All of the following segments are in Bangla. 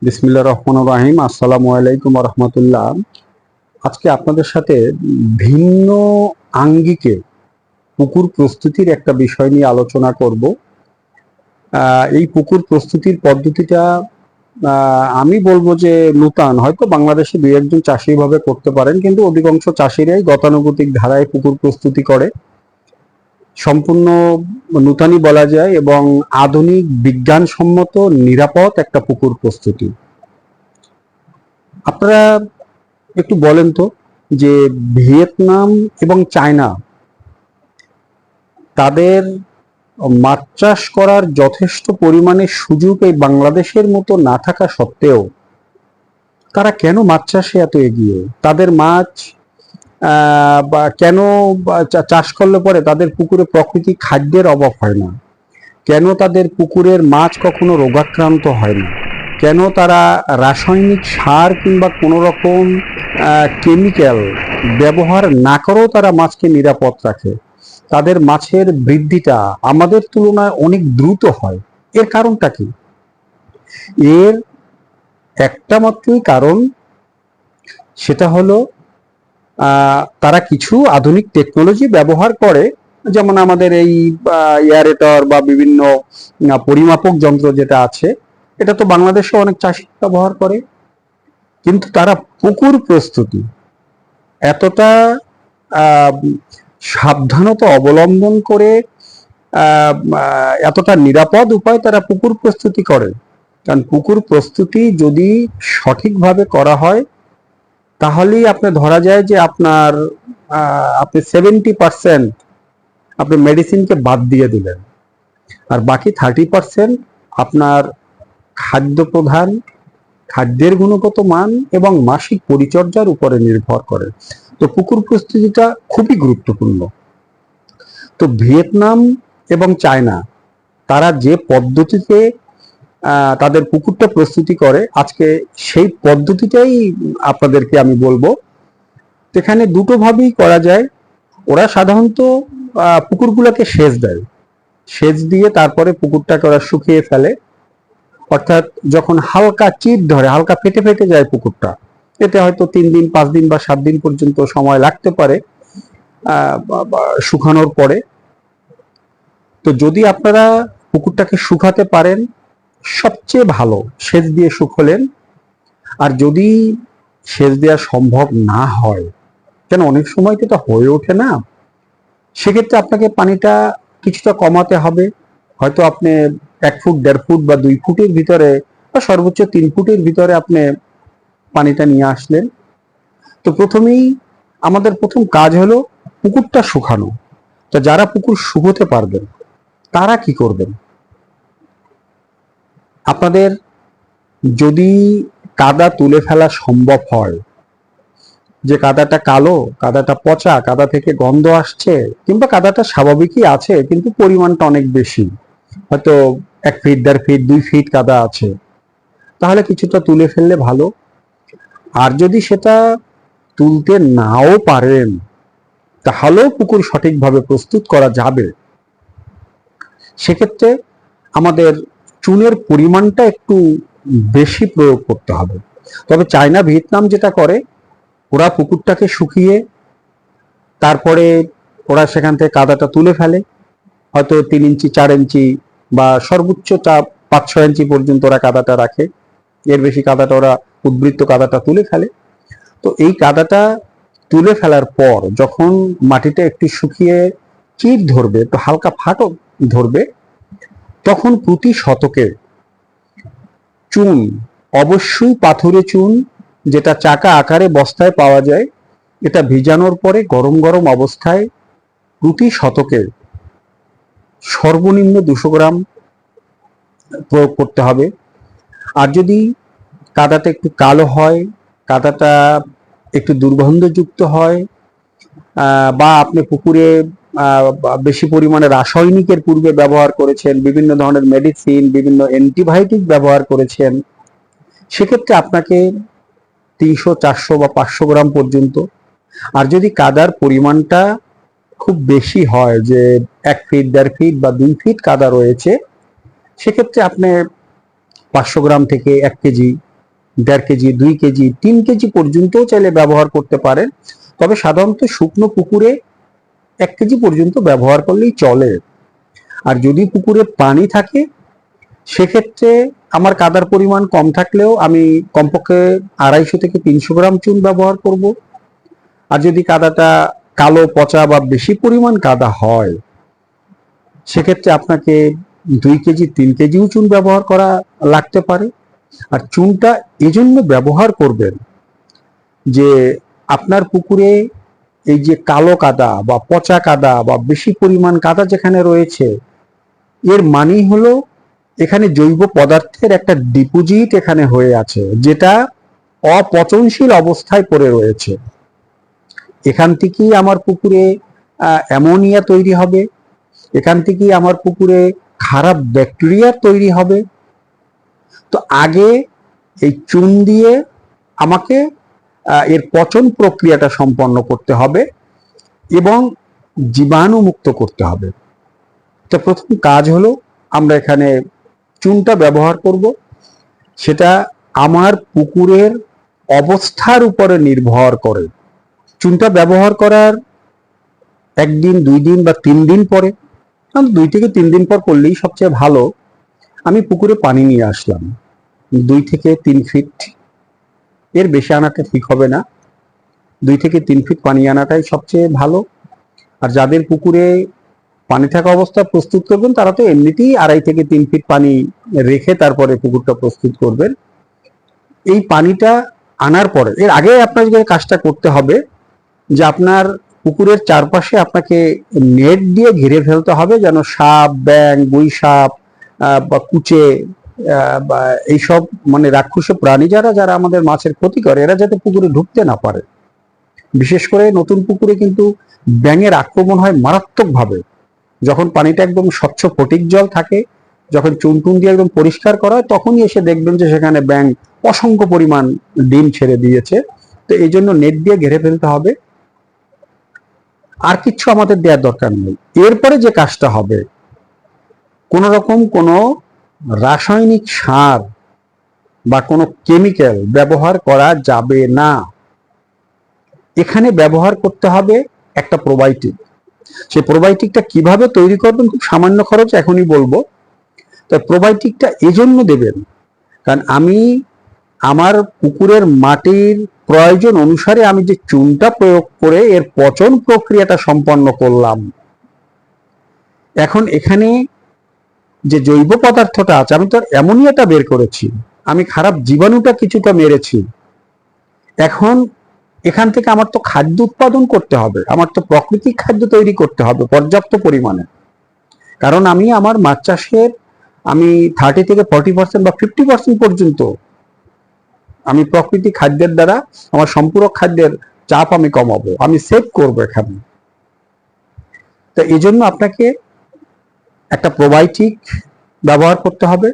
বিসমিল্লাহির রহমানির রহিম। আসসালামু আলাইকুম রহমতুল্লাহ। আজকে আপনাদের সাথে ভিন্ন আঙ্গিকে পুকুর প্রস্তুতির একটা বিষয় নিয়ে আলোচনা করব। এই পুকুর প্রস্তুতির পদ্ধতিটা আমি বলবো যে নূতন, হয়তো বাংলাদেশে দুই একজন চাষি ভাবে করতে পারেন, কিন্তু অধিকাংশ চাষিরাই গতানুগতিক ধারায় পুকুর প্রস্তুতি করে। সম্পূর্ণ নূতনই বলা যায় এবং আধুনিক বিজ্ঞানসম্মত নিরাপদ একটা পুকুর প্রস্তুতি। আপনারা একটু বলেন তো যে ভিয়েতনাম এবং চায়না, তাদের মাছ চাষ করার যথেষ্ট পরিমাণে সুযোগ এই বাংলাদেশের মতো না থাকা সত্ত্বেও তারা কেন মাছ চাষে এত এগিয়ে? তাদের মাছ বা কেন চাষ করলে পরে তাদের পুকুরে প্রাকৃতিক খাদ্যের অভাব হয় না? কেন তাদের পুকুরের মাছ কখনো রোগাক্রান্ত হয় না? কেন তারা রাসায়নিক সার কিংবা কোনো রকম কেমিক্যাল ব্যবহার না করেও তারা মাছকে নিরাপদ রাখে? তাদের মাছের বৃদ্ধিটা আমাদের তুলনায় অনেক দ্রুত হয়। এর কারণটা কি? এর একটা মাত্রই কারণ, সেটা হলো তারা কিছু আধুনিক টেকনোলজি ব্যবহার করে। যেমন আমাদের এই এয়ারেটর বা বিভিন্ন পরিমাপক যন্ত্র যেটা আছে, এটা তো বাংলাদেশে অনেক চাষি ব্যবহার করে। কিন্তু তারা পুকুর প্রস্তুতি এতটা সাবধানতা অবলম্বন করে, এতটা নিরাপদ উপায় তারা পুকুর প্রস্তুতি করে। কারণ পুকুর প্রস্তুতি যদি সঠিকভাবে করা হয়, তাহলেই আপনি ধরা যায় যে আপনি 70% আপনি মেডিসিনকে বাদ দিয়ে দিলেন, আর বাকি 30% আপনার খাদ্য প্রধান, খাদ্যের গুণগত মান এবং মাসিক পরিচর্যার উপরে নির্ভর করে। তো পুকুর প্রস্তুতিটা খুবই গুরুত্বপূর্ণ। তো ভিয়েতনাম এবং চায়না, তারা যে পদ্ধতিতে তাদের পুকুরটা প্রস্তুতি করে, আজকে সেই পদ্ধতিটাই আপনাদেরকে আমি বলবো। এখানে দুটো ভাবেই করা যায়। ওরা সাধারণত পুকুরগুলোকে সেচ দেয়, সেচ দিয়ে তারপরে পুকুরটাকে ওরা শুকিয়ে ফেলে। অর্থাৎ যখন হালকা চিট ধরে, হালকা ফেটে ফেটে যায় পুকুরটা, এতে হয়তো 3 দিন 5 দিন বা 7 দিন পর্যন্ত সময় লাগতে পারে শুকানোর পরে। তো যদি আপনারা পুকুরটাকে শুকাতে পারেন, সবচেয়ে ভালো সেচ দিয়ে শুকলেন। আর যদি সেচ দেওয়া সম্ভব না হয়, কেন অনেক সময় তো এটা হয়ে ওঠে না, সেক্ষেত্রে আপনাকে পানিটা কিছুটা কমাতে হবে। হয়তো আপনি 1 ফুট 1.5 ফুট বা 2 ফুটের ভিতরে বা সর্বোচ্চ 3 ফুটের ভিতরে আপনি পানিটা নিয়ে আসলেন। তো প্রথমেই আমাদের প্রথম কাজ হলো পুকুরটা শুকানো। তো যারা পুকুর শুকোতে পারবেন তারা কি করবেন? আপনাদের যদি কাদা তুলে ফেলা সম্ভব হয়, যে কাদাটা কালো, কাদাটা পচা, কাদা থেকে গন্ধ আসছে, কিংবা কাদাটা স্বাভাবিকই আছে কিন্তু পরিমাণটা অনেক বেশি, হয়তো 1 ফিট 1.5 ফিট 2 ফিট কাদা আছে, তাহলে কিছুটা তুলে ফেললে ভালো। আর যদি সেটা তুলতে নাও পারেন, তাহলেও পুকুর সঠিকভাবে প্রস্তুত করা যাবে। সেক্ষেত্রে আমাদের চুনের পরিমাণটা একটু বেশি প্রয়োগ করতে হবে। তবে চায়না ভিয়েতনাম যেটা করে, ওরা পুকুরটাকে শুকিয়ে তারপরে ওরা সেখান থেকে কাদাটা তুলে ফেলে। হয়তো 3 ইঞ্চি 4 ইঞ্চি বা সর্বোচ্চ 5-6 ইঞ্চি পর্যন্ত ওরা কাদাটা রাখে। এর বেশি কাদাটা ওরা, উদ্বৃত্ত কাদাটা তুলে ফেলে। তো এই কাদাটা তুলে ফেলার পর যখন মাটিটা একটু শুকিয়ে চিট ধরবে, একটু হালকা ফাটল ধরবে, তখন প্রতি শতকে চুন, অবশ্যই পাথুরে চুন, যেটা চাকা আকারে বস্তায় পাওয়া যায়, এটা ভিজানোর পরে গরম গরম অবস্থায় প্রতি শতকে সর্বনিম্ন 200 গ্রাম প্রয়োগ করতে হবে। আর যদি কাদাটা একটু কালো হয়, কাদাটা একটু দুর্গন্ধযুক্ত হয়, বা আপনি পুকুরে বেশি পরিমাণে রাসায়নিকের পূর্বে ব্যবহার করেছেন, বিভিন্ন ধরনের মেডিসিন, বিভিন্ন অ্যান্টিবায়োটিক ব্যবহার করেছেন, সেক্ষেত্রে আপনাকে 300 400 বা 500 গ্রাম পর্যন্ত। আর যদি কাদার পরিমাণটা খুব বেশি হয়, যে 1 ফিট 1.5 ফিট বা 2 ফিট কাদা রয়েছে, সেক্ষেত্রে আপনি 500 গ্রাম থেকে 1 কেজি 1.5 কেজি, 2 কেজি, 3 কেজি পর্যন্ত চাইলে ব্যবহার করতে পারেন। তবে সাধারণত শুকনো পুকুরে 1 কেজি পর্যন্ত ব্যবহার করলেই চলে। আর যদি পুকুরে পানি থাকে সেক্ষেত্রে আমার কাদার পরিমাণ কম থাকলেও আমি কমপক্ষে 250 থেকে 300 গ্রাম চুন ব্যবহার করব। আর যদি কাদাটা কালো পচা বা বেশি পরিমাণ কাদা হয় সেক্ষেত্রে আপনাকে 2 কেজি 3 কেজিও চুন ব্যবহার করা লাগতে পারে। আর চুনটা এজন্য ব্যবহার করবেন যে আপনার পুকুরে এই যে কালো কাদা বা পচা কাদা বা বেশি পরিমাণ কাদা যেখানে রয়েছে, এর মানেই হলো এখানে জৈব পদার্থের একটা ডিপোজিট এখানে হয়ে আছে, যেটা অপচনশীল অবস্থায় পড়ে রয়েছে। এখান থেকেই আমার পুকুরে অ্যামোনিয়া তৈরি হবে, এখান থেকেই আমার পুকুরে খারাপ ব্যাকটেরিয়া তৈরি হবে। তো আগে এই চুন দিয়ে আমাকে এর পচন প্রক্রিয়াটা সম্পন্ন করতে হবে এবং জীবাণু মুক্ত করতে হবে। তো প্রথম কাজ হলো আমরা এখানে চুনটা ব্যবহার করব। সেটা আমার পুকুরের অবস্থার উপরে নির্ভর করে। চুনটা ব্যবহার করার 1 দিন 2 দিন বা 3 দিন পরে, 2 থেকে 3 দিন পর করলেই সবচেয়ে ভালো। আমি পুকুরে পানি নিয়ে আসলাম 2 থেকে 3 ফিট, এর বেশি আনাটা ঠিক হবে না। 2 থেকে 3 ফিট পানি আনাটাই সবচেয়ে ভালো। আর যাদের পুকুরে পানি থাকা অবস্থা প্রস্তুত করবেন তারা তো এমনিতেই 2.5 থেকে 3 ফিট পানি রেখে তারপরে পুকুরটা প্রস্তুত করবেন। এই পানিটা আনার পরে, এর আগে আপনার যে কাজটা করতে হবে যে আপনার পুকুরের চারপাশে আপনাকে নেট দিয়ে ঘিরে ফেলতে হবে, যেন সাপ, ব্যাঙ, গুই সাপ বা কুচে বা এইসব মানে রাক্ষসী প্রাণী যারা যারা আমাদের মাছের ক্ষতি করে, এরা যাতে পুকুরে ঢুকতে না পারে। বিশেষ করে নতুন পুকুরে কিন্তু ব্যাঙের আক্রমণ হয় মারাত্মকভাবে। যখন পানিটা একদম স্বচ্ছ ফটিক জল থাকে, যখন চুন টুন দিয়ে একদম পরিষ্কার করা হয়, তখনই এসে দেখবেন যে সেখানে ব্যাঙ অসংখ্য পরিমাণ ডিম ছেড়ে দিয়েছে। তো এই জন্য নেট দিয়ে ঘিরে ফেলতে হবে, আর কিচ্ছু আমাদের দেওয়ার দরকার নেই। এরপরে যে কাজটা হবে, কোন রকম কোনো রাসায়নিক সার বা কোনো কেমিক্যাল ব্যবহার করা যাবে না। এখানে ব্যবহার করতে হবে একটা প্রোবায়োটিক। সেই প্রোবায়োটিকটা কিভাবে তৈরি করবেন খুব সামান্য খরচ, এখনই বলবো। তো প্রোবায়োটিকটা এজন্য দেবেন কারণ আমি আমার পুকুরের মাটির প্রয়োজন অনুসারে আমি যে চুনটা প্রয়োগ করে এর পচন প্রক্রিয়াটা সম্পন্ন করলাম, এখন এখানে যে জৈব পদার্থটা আছে, আমি তো অ্যামোনিয়াটা বের করেছি, আমি খারাপ জীবাণুটা কিছুটা মেরেছি। এখন এখান থেকে আমার তো খাদ্য উৎপাদন করতে হবে, আমার তো প্রাকৃতিক খাদ্য তৈরি করতে হবে পর্যাপ্ত পরিমাণে। কারণ আমি আমার মাছ চাষের আমি 30 থেকে 40% বা 50% পর্যন্ত আমি প্রাকৃতিক খাদ্যের দ্বারা আমার সম্পূরক খাদ্যের চাপ আমি কমাবো, আমি সেভ করবো এখানে। তো এই জন্য আপনাকে একটা প্রোবায়োটিক ব্যবহার করতে হবে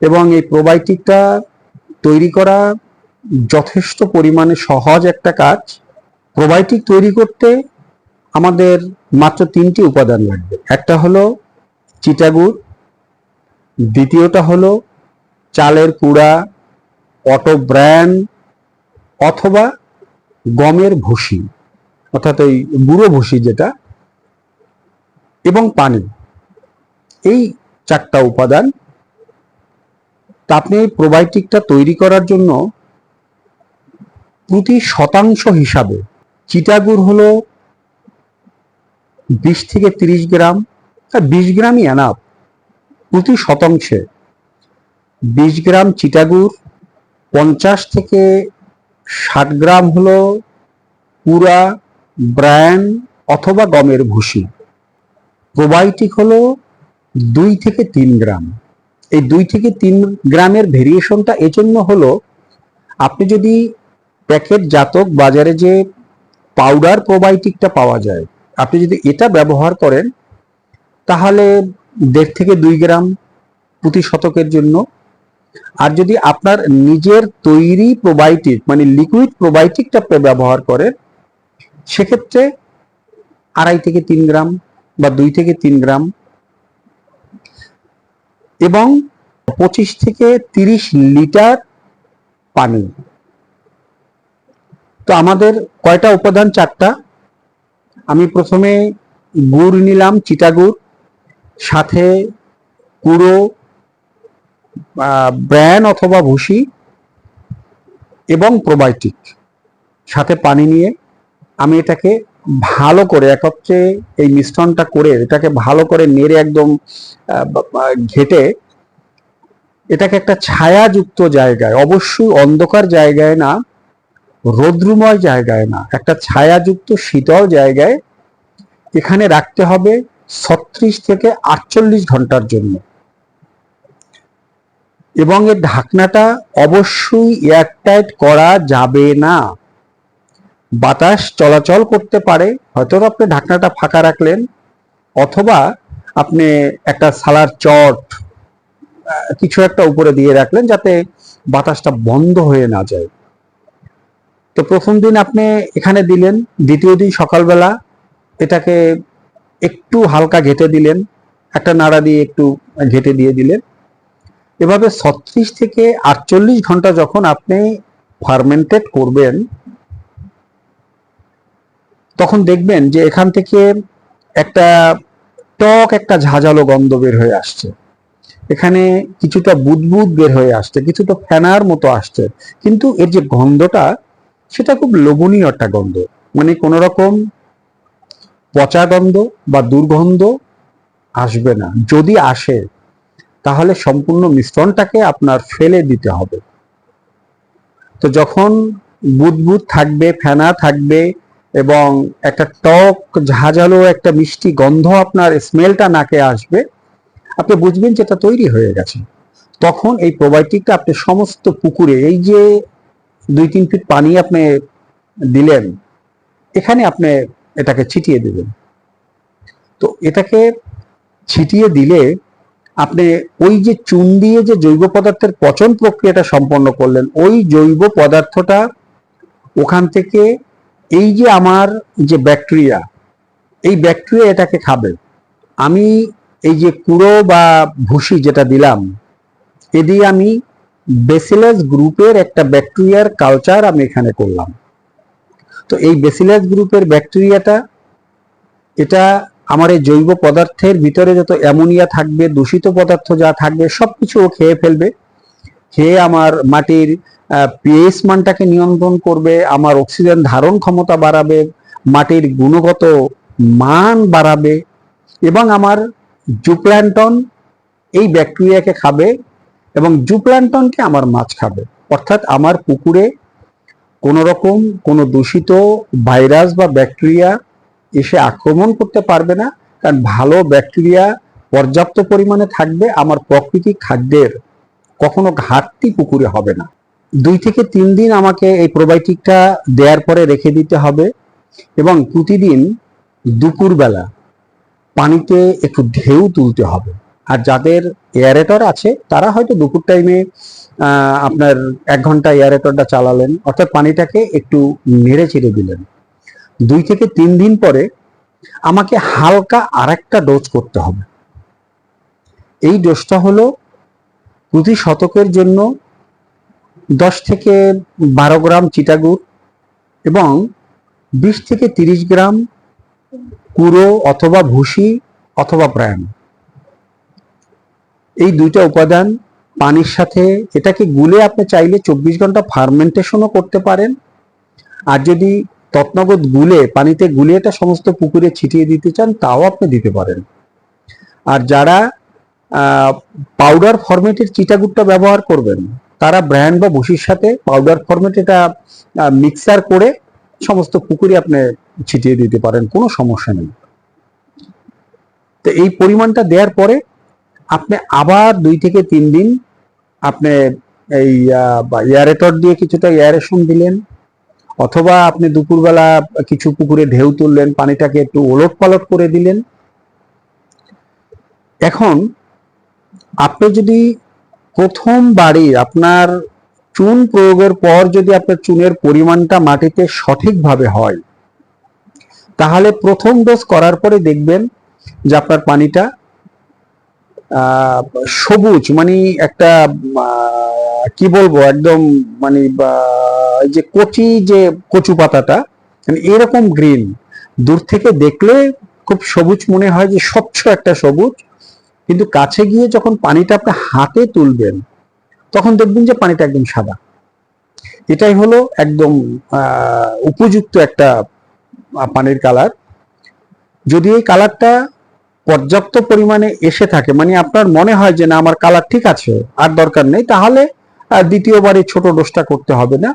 এবং এই প্রোবায়োটিকটা তৈরি করা যথেষ্ট পরিমাণে সহজ একটা কাজ। প্রোবায়োটিক তৈরি করতে আমাদের মাত্র 3টি উপাদান লাগবে। একটা হলো চিটাগুড়, দ্বিতীয়টা হলো চালের কুড়া, অটো ব্র্যান অথবা গমের ভুসি, অর্থাৎ ওই গুঁড়ো ভুসি যেটা, এবং পানি। এই 4টা উপাদান। তা আপনি এই প্রোবায়োটিকটা তৈরি করার জন্য প্রতি শতাংশ হিসাবে চিটাগুড় হলো 20 থেকে 30 গ্রাম, 20 গ্রামই এনাফ। প্রতি শতাংশে 20 গ্রাম চিটাগুড়, 50 থেকে 60 গ্রাম হলো পুরা ব্র্যান অথবা গমের ভুসি। প্রোবায়োটিক হলো 2 থেকে 3 গ্রাম। এই 2 থেকে 3 গ্রামের ভেরিয়েশনটা এজন্য হলো, আপনি যদি প্যাকেট জাতক বাজারে যে পাউডার প্রোবায়োটিকটা পাওয়া যায়, আপনি যদি এটা ব্যবহার করেন তাহলে 1.5 থেকে 2 গ্রাম প্রতি শতকের জন্য। আর যদি আপনার নিজের তৈরি প্রোবায়োটিক মানে লিকুইড প্রোবায়োটিকটা ব্যবহার করেন সেক্ষেত্রে 2.5 থেকে 3 গ্রাম বা 2 থেকে 3 গ্রাম, এবং 25 থেকে 30 লিটার পানি। তো আমাদের কয়টা উপাদান? 4টা। আমি প্রথমে গুড় নিলাম, চিটাগুড়, সাথে কুড়ো, ব্র্যান অথবা ভুসি এবং প্রোবায়োটিক, সাথে পানি নিয়ে আমি এটাকে ভালো করে একত্রে এই মিশ্রণটা করে এটাকে ভালো করে নেড়ে একদম ঘেটে এটাকে একটা ছায়াযুক্ত জায়গায়, অবশ্যই অন্ধকার জায়গায় না, রৌদ্রময় জায়গায় না, একটা ছায়াযুক্ত শীতল জায়গায় এখানে রাখতে হবে 36 থেকে 48 ঘন্টার জন্য। এবং এর ঢাকনাটা অবশ্যই এয়ারটাইট করা যাবে না। বাতাস চলাচল করতে পারে, হয়তো আপনি ঢাকনাটা ফাঁকা রাখলেন, অথবা আপনি একটা সালার চট কিছু একটা উপরে দিয়ে রাখলেন যাতে বাতাসটা বন্ধ হয়ে না যায়। তো প্রথম দিন আপনি এখানে দিলেন, দ্বিতীয় দিন সকালবেলা এটাকে একটু হালকা ঘেটে দিলেন, একটা নাড়া দিয়ে একটু ঘেটে দিয়ে দিলেন। এভাবে 36 থেকে 48 ঘন্টা যখন আপনি ফার্মেন্টেড করবেন, তখন দেখবেন যে এখান থেকে একটা টক একটা ঝাঁঝালো গন্ধ বের হয়ে আসছে, এখানে কিছুটা বুদবুদ বের হয়ে আসছে, কিছুটা ফেনার মতো আসছে, কিন্তু এর যে গন্ধটা সেটা খুব লোভনীয় একটা গন্ধ, মানে কোনো রকম পচা গন্ধ বা দুর্গন্ধ আসবে না। যদি আসে তাহলে সম্পূর্ণ মিশ্রণটাকে আপনার ফেলে দিতে হবে। তো যখন বুদবুদ থাকবে, ফেনা থাকবে এবং একটা টক ঝাঁঝালো একটা মিষ্টি গন্ধ আপনার স্মেলটা নাকে আসবে, আপনি বুঝবেন যে এটা তৈরি হয়ে গেছে। তখন এই প্রোবায়োটিকটা আপনি সমস্ত পুকুরে, এই যে 2-3 ফিট পানি আপনি দিলেন, এখানে আপনি এটাকে ছিটিয়ে দেবেন। তো এটাকে ছিটিয়ে দিলে আপনি ওই যে চুন দিয়ে যে জৈব পদার্থের পচন প্রক্রিয়াটা সম্পন্ন করলেন, ওই জৈব পদার্থটা ওখান থেকে এই যে আমার যে ব্যাকটেরিয়া, এই ব্যাকটেরিয়া এটাকে খাবে। আমি এই যে কুড়ো বা ভুসি যেটা দিলাম, এ দিয়ে আমি বেসিলাস গ্রুপের একটা ব্যাকটেরিয়ার কালচার আমি এখানে করলাম। তো এই বেসিলাস গ্রুপের ব্যাকটেরিয়াটা, এটা আমার এই জৈব পদার্থের ভিতরে যত অ্যামোনিয়া থাকবে, দূষিত পদার্থ যা থাকবে সবকিছু ও খেয়ে ফেলবে, খেয়ে আমার মাটির পিএইচ মানটাকে নিয়ন্ত্রণ করবে, আমার অক্সিজেন ধারণ ক্ষমতা বাড়াবে, মাটির গুণগত মান বাড়াবে, এবং আমার জুপ্ল্যান্টন এই ব্যাকটেরিয়াকে খাবে এবং জুপ্ল্যান্টনকে আমার মাছ খাবে। অর্থাৎ আমার পুকুরে কোনো রকম কোনো দূষিত ভাইরাস বা ব্যাকটেরিয়া এসে আক্রমণ করতে পারবে না, কারণ ভালো ব্যাকটেরিয়া পর্যাপ্ত পরিমাণে থাকবে, আমার প্রাকৃতিক খাদ্যের কখনো ঘাটতি পুকুরে হবে না। 2 থেকে 3 দিন আমাকে এই প্রোবায়োটিকটা দেওয়ার পরে রেখে দিতে হবে, এবং প্রতিদিন দুপুরবেলা পানিতে একটু ঢেউ তুলতে হবে। আর যাদের এয়ারেটর আছে তারা হয়তো দুপুর টাইমে আপনার 1 ঘন্টা এয়ারেটরটা চালালেন, অর্থাৎ পানিটাকে একটু নেড়ে চেড়ে দিলেন। 2 থেকে 3 দিন পরে আমাকে হালকা আরেকটা ডোজ করতে হবে। এই ডোজটা হলো প্রতি শতকের জন্য 10 থেকে 12 গ্রাম চিটাগুড় এবং 20 থেকে 30 গ্রাম কুড়ো অথবা ভুসি অথবা ব্র্যান, এই 2টা উপাদান পানির সাথে এটাকে গুলে আপনি চাইলে 24 ঘন্টা ফার্মেন্টেশনও করতে পারেন। আর যদি তৎনগদ গুলে পানিতে গুলে এটা সমস্ত পুকুরে ছিটিয়ে দিতে চান, তাও আপনি দিতে পারেন। আর যারা পাউডার ফরম্যাটের চিটাগুড়টা ব্যবহার করবেন, তারা ব্র্যান্ড বা ভুসির সাথে পাউডার ফরম্যাট এটা মিক্সার করে সমস্ত পুকুরে আপনি ছিটিয়ে দিতে পারেন, কোনো সমস্যা নেই। তো এই পরিমাণটা দেওয়ার পরে আপনি আবার 2 থেকে 3 দিন আপনি এই এয়ারেটর দিয়ে কিছুটা এয়ারেশন দিলেন, অথবা আপনি দুপুরবেলা কিছু পুকুরে ঢেউ তুললেন, পানিটাকে একটু ওলট পালট করে দিলেন। এখন আপনি যদি প্রথমবারই আপনার চুন প্রয়োগের পর যদি আপনার চুনের পরিমাণটা মাটিতে সঠিকভাবে হয়, তাহলে প্রথম ডোজ করার পরে দেখবেন যে আপনার পানিটা আহ, সবুজ, মানে একটা কি বলবো, একদম মানে এই যে কচি যে কচু পাতাটা, মানে এরকম গ্রিন, দূর থেকে দেখলে খুব সবুজ মনে হয়, যে স্বচ্ছ একটা সবুজ, কিন্তু কাছে গিয়ে যখন পানিটা আপনি হাতে তুলবেন তখন দেখবেন যে পানিটা একদম সাদা। এটাই হলো একদম উপযুক্ত একটা পানির কালার। যদি এই কালারটা পর্যাপ্ত পরিমাণে এসে থাকে, মানে আপনার মনে হয় যে না আমার কালার ঠিক আছে আর দরকার নেই, তাহলে দ্বিতীয়বার এই ছোট ডোজটা করতে হবে না।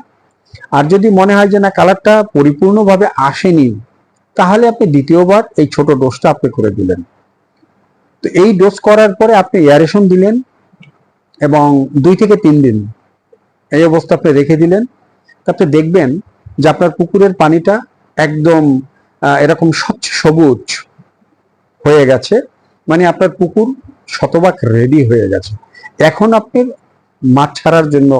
আর যদি মনে হয় যে না কালারটা পরিপূর্ণভাবে আসেনি, তাহলে আপনি দ্বিতীয়বার এই ছোট ডোজটা আপনি করে দিলেন। তো এই ডোজ করার পরে আপনি এয়ারেশন দিলেন এবং 2 থেকে 3 দিন এই অবস্থা আপনি রেখে দিলেন। তাতে দেখবেন যে আপনার পুকুরের পানিটা একদম এরকম স্বচ্ছ সবুজ হয়ে গেছে, মানে আপনার পুকুর শতভাগ রেডি হয়ে গেছে। এখন আপনি মাছ ছাড়ার জন্য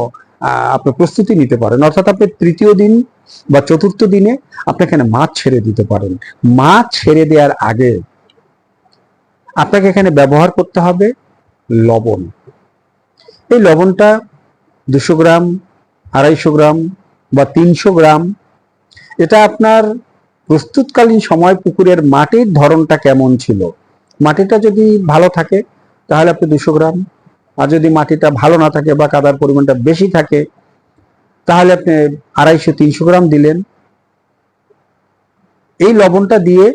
আপনি প্রস্তুতি নিতে পারেন, অর্থাৎ আপনি তৃতীয় দিন বা চতুর্থ দিনে আপনি এখানে মাছ ছেড়ে দিতে পারেন। মাছ ছেড়ে দেওয়ার আগে আপনাকে এখানে ব্যবহার করতে হবে লবণ। এই লবণটা 200 গ্রাম, 250 গ্রাম বা 300 গ্রাম, এটা আপনার প্রস্তুতকালীন সময় পুকুরের মাটির ধরনটা কেমন ছিল। মাটিটা যদি ভালো থাকে তাহলে আপনি 200 গ্রাম, আর যদি মাটিটা ভালো না থাকে বা কাদার পরিমাণটা বেশি থাকে তাহলে আপনি 250-300 গ্রাম দিলেন। এই লবণটা দিয়ে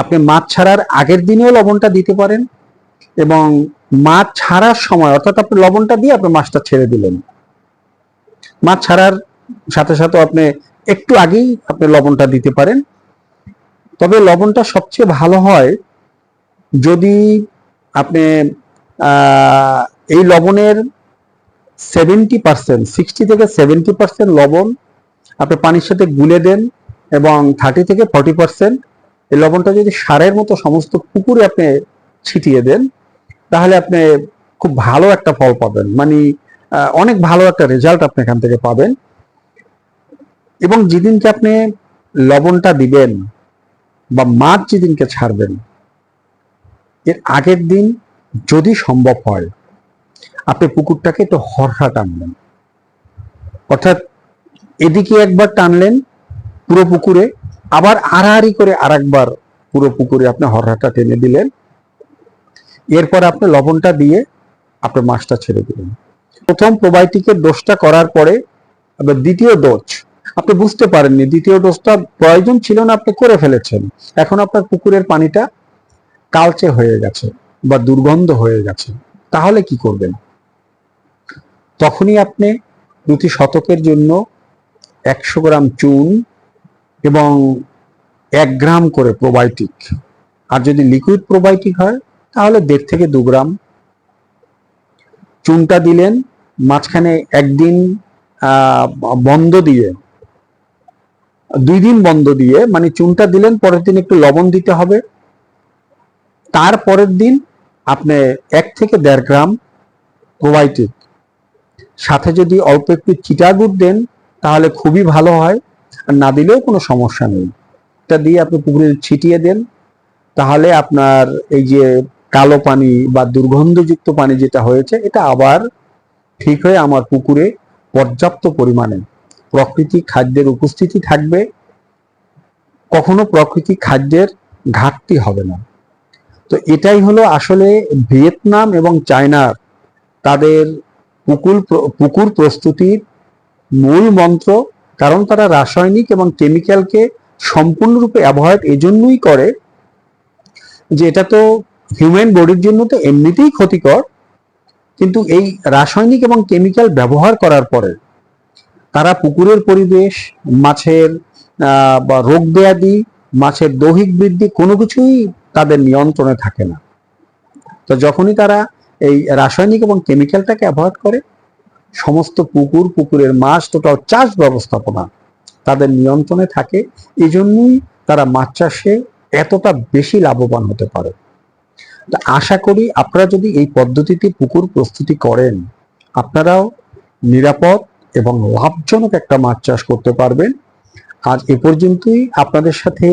আপনি মাছ ছাড়ার আগের দিনেও লবণটা দিতে পারেন, এবং মাছ ছাড়ার সময়, অর্থাৎ আপনি লবণটা দিয়ে আপনি মাছটা ছেড়ে দিলেন, মাছ ছাড়ার সাথে সাথে আপনি একটু আগেই আপনি লবণটা দিতে পারেন। তবে লবণটা সবচেয়ে ভালো হয় যদি আপনি এই লবণের 60 থেকে 70% লবণ আপনি পানির সাথে গুলে দেন, এবং 30 থেকে 40% এই লবণটা যদি সারের মতো সমস্ত পুকুরে আপনি ছিটিয়ে দেন, তাহলে আপনি খুব ভালো একটা ফল পাবেন, মানে অনেক ভালো একটা রেজাল্ট আপনি এখান থেকে পাবেন। এবং যেদিনকে আপনি লবণটা দিবেন বা মাছ যেদিনকে ছাড়বেন, এর আগের দিন যদি সম্ভব হয় আপনি পুকুরটাকে একটু হরহা টানবেন, অর্থাৎ এদিকে একবার টানলেন পুরো পুকুরে, আবার আড়াআড়ি করে আরেকবার পুরো পুকুরে আপনি হরহাটা টেনে দিলেন। এরপর আপনি লবণটা দিয়ে আপনি মাছটা ছেড়ে দিলেন। প্রথম প্রোবায়োটিকের ডোজটা করার পরে আবার দ্বিতীয় ডোজ আপনি বুঝতে পারেননি, দ্বিতীয় ডোজটা প্রয়োজন ছিল না, আপনি করে ফেলেছেন, এখন আপনার পুকুরের পানিটা কালচে হয়ে গেছে বা দুর্গন্ধ হয়ে গেছে, তাহলে কি করবেন? তখনই আপনি প্রতি শতকের জন্য 100 গ্রাম চুন এবং 1 গ্রাম করে প্রোবায়োটিক, আর যদি লিকুইড প্রোবায়োটিক হয় তাহলে 1.5 থেকে 2 গ্রাম চুনটা দিলেন। মাঝখানে একদিন বন্ধ দিয়ে, 2 দিন বন্ধ দিয়ে, মানে চুনটা দিলেন, পরের দিন একটু লবণ দিতে হবে, তার পরের দিন আপনি 1 থেকে 1.5 গ্রাম প্রোবায়োটিক, সাথে যদি অল্প একটু চিটাগুড় দেন তাহলে খুবই ভালো হয়, আর না দিলেও কোনো সমস্যা নেই। এটা দিয়ে আপনি পুকুরে ছিটিয়ে দেন, তাহলে আপনার এই যে কালো পানি বা দুর্গন্ধযুক্ত পানি যেটা হয়েছে, এটা আবার ঠিক হয়ে আমার পুকুরে পর্যাপ্ত পরিমাণে প্রাকৃতিক খাদ্যের উপস্থিতি থাকবে, কখনো প্রাকৃতিক খাদ্যের ঘাটতি হবে না। তো এটাই হলো আসলে ভিয়েতনাম এবং চায়নার তাদের পুকুর প্রস্তুতির মূল মন্ত্র, কারণ তারা রাসায়নিক এবং কেমিক্যালকে সম্পূর্ণরূপে অ্যাভয়েড এজন্যই করে যে এটা তো হিউম্যান বডির জন্য তো এমনিতেই ক্ষতিকর, কিন্তু এই রাসায়নিক এবং কেমিক্যাল ব্যবহার করার পরে তারা পুকুরের পরিবেশ, মাছের বা রোগ ব্যাধি, মাছের দৈহিক বৃদ্ধি কোনো কিছুই তাদের নিয়ন্ত্রণে থাকে না। তো যখনই তারা এই রাসায়নিক এবং কেমিক্যালটাকে অ্যাভয়েড করে, সমস্ত পুকুরের মাছ, টোটাল চাষ ব্যবস্থাপনা তাদের নিয়ন্ত্রণে থাকে, এই জন্যই তারা মাছ চাষে এতটা বেশি লাভবান হতে পারে। আশা করি আপনারা যদি এই পদ্ধতিতে পুকুর প্রস্তুতি করেন, আপনারাও নিরাপদ এবং লাভজনক একটা মাছ চাষ করতে পারবেন। আজ এ পর্যন্তই, আপনাদের সাথে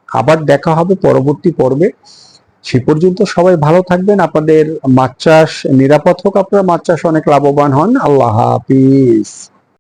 আবার দেখা হবে পরবর্তী পর্বে। সে পর্যন্ত সবাই ভালো থাকবেন, আপনাদের মাছ চাষ নিরাপদ হোক, আপনারা মাছ চাষ অনেক লাভবান হন। আল্লাহ হাফিজ।